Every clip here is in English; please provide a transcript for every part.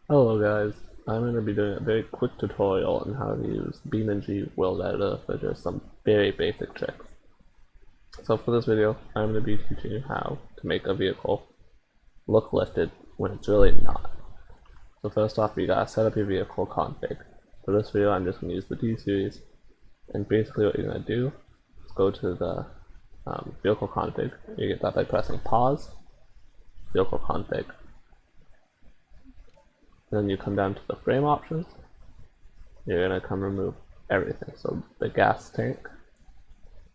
Hello guys, I'm going to be doing a very quick tutorial on how to use Beamng World Editor for just some very basic tricks. So for this video, I'm going to be teaching you how to make a vehicle look lifted when it's really not. So first off, you gotta set up your vehicle config. For this video, I'm just going to use the D series, and basically what you're going to do is go to the vehicle config. You get that by pressing pause, vehicle config. And then you come down to the frame options. You're going to come remove everything. So the gas tank,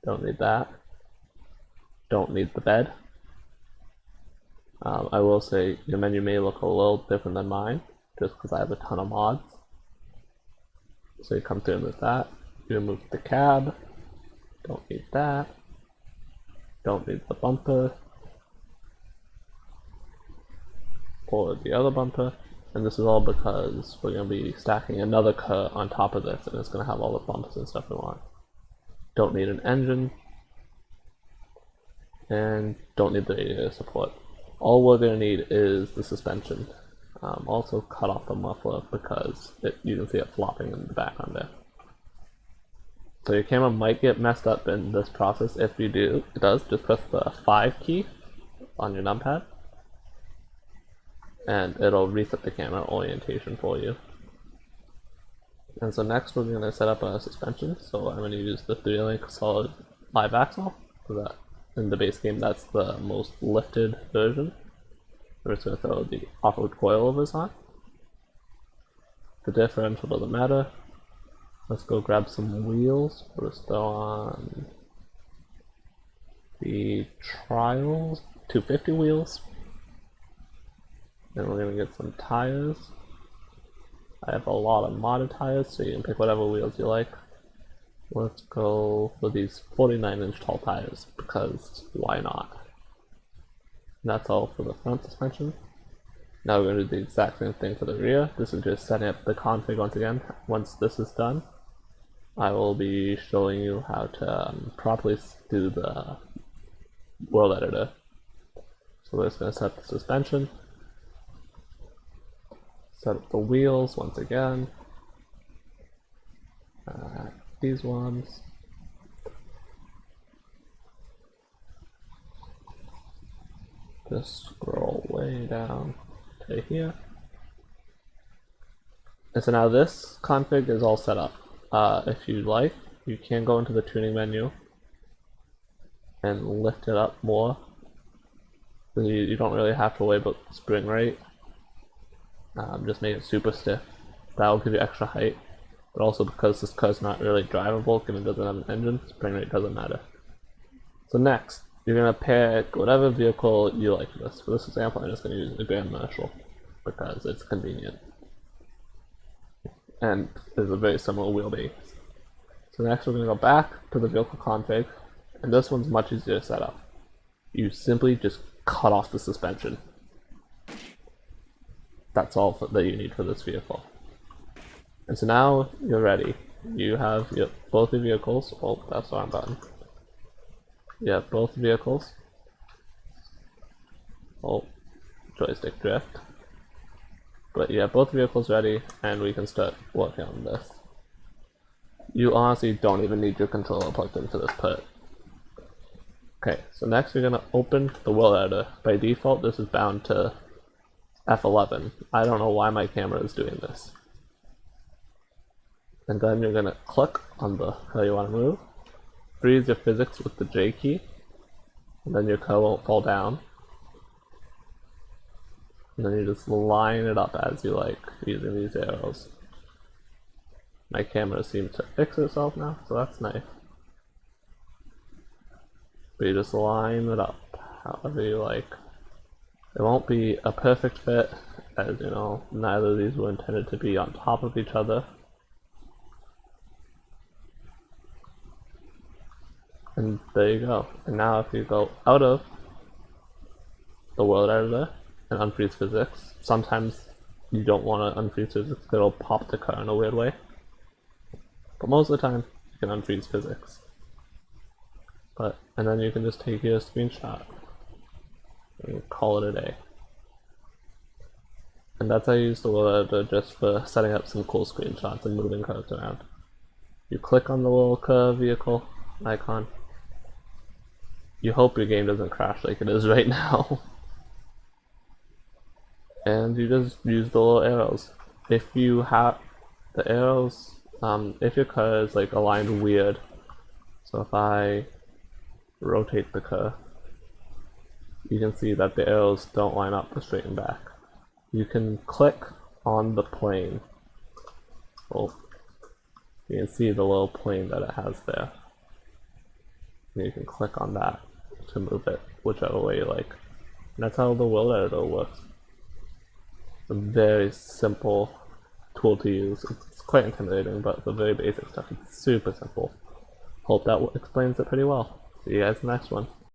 don't need that. Don't need the bed. I will say your menu may look a little different than mine, just because I have a ton of mods. So you come through and remove that. You remove the cab. Don't need that. Don't need the bumper. Or the other bumper. And this is all because we're going to be stacking another car on top of this, and it's going to have all the bumpers and stuff we want. Don't need an engine, and don't need the radiator support. All we're going to need is the suspension. Also cut off the muffler because you can see it flopping in the background there. So your camera might get messed up in this process. If it does, just press the 5 key on your numpad, and it'll reset the camera orientation for you. And so next we're going to set up a suspension. So I'm going to use the 3-link solid live axle. So that in the base game, that's the most lifted version. We're just going to throw the off-road coilovers on. The differential doesn't matter. Let's go grab some wheels. We'll just throw on the trials 250 wheels. Then we're going to get some tires. I have a lot of modded tires, so you can pick whatever wheels you like. Let's go with these 49-inch tall tires, because why not? And that's all for the front suspension. Now we're going to do the exact same thing for the rear. This is just setting up the config once again. Once this is done, I will be showing you how to properly do the world editor. So we're just going to set the suspension. Set up the wheels once again. These ones. Just scroll way down to here. And so now this config is all set up. If you like, you can go into the tuning menu and lift it up more. So you don't really have to worry about spring rate. Just make it super stiff. That will give you extra height. But also because this car is not really drivable, given it doesn't have an engine, spring rate doesn't matter. So next, you're going to pick whatever vehicle you like for this. For this example, I'm just going to use the Grand Marshal because it's convenient. And there's a very similar wheelbase. So next we're going to go back to the vehicle config, and this one's much easier to set up. You simply just cut off the suspension. That's all that you need for this vehicle. And so now you're ready. You have both your vehicles. Oh, that's the wrong button. You have both vehicles. Oh, joystick drift. But you have both vehicles ready, and we can start working on this. You honestly don't even need your controller plugged in for this part. Okay, so next we're going to open the world editor. By default, this is bound to F11. I don't know why my camera is doing this. And then you're going to click on the car you want to move. Freeze your physics with the J key. And then your car won't fall down. And then you just line it up as you like using these arrows. My camera seems to fix itself now, so that's nice. But you just line it up however you like. It won't be a perfect fit, as you know, neither of these were intended to be on top of each other. And there you go. And now if you go out of the world editor and unfreeze physics, sometimes you don't want to unfreeze physics, it'll pop the car in a weird way. But most of the time, you can unfreeze physics. And then you can just take your screenshot and call it a day. And that's how you use the world editor just for setting up some cool screenshots and moving curves around. You click on the little curve vehicle icon. You hope your game doesn't crash like it is right now. And you just use the little arrows. If you have the arrows, if your curve is like aligned weird, so if I rotate the curve, you can see that the arrows don't line up to straighten back. You can click on the plane. Well, you can see the little plane that it has there. And you can click on that to move it whichever way you like. And that's how the world editor works. It's a very simple tool to use. It's quite intimidating, but the very basic stuff is super simple. Hope that explains it pretty well. See you guys in the next one.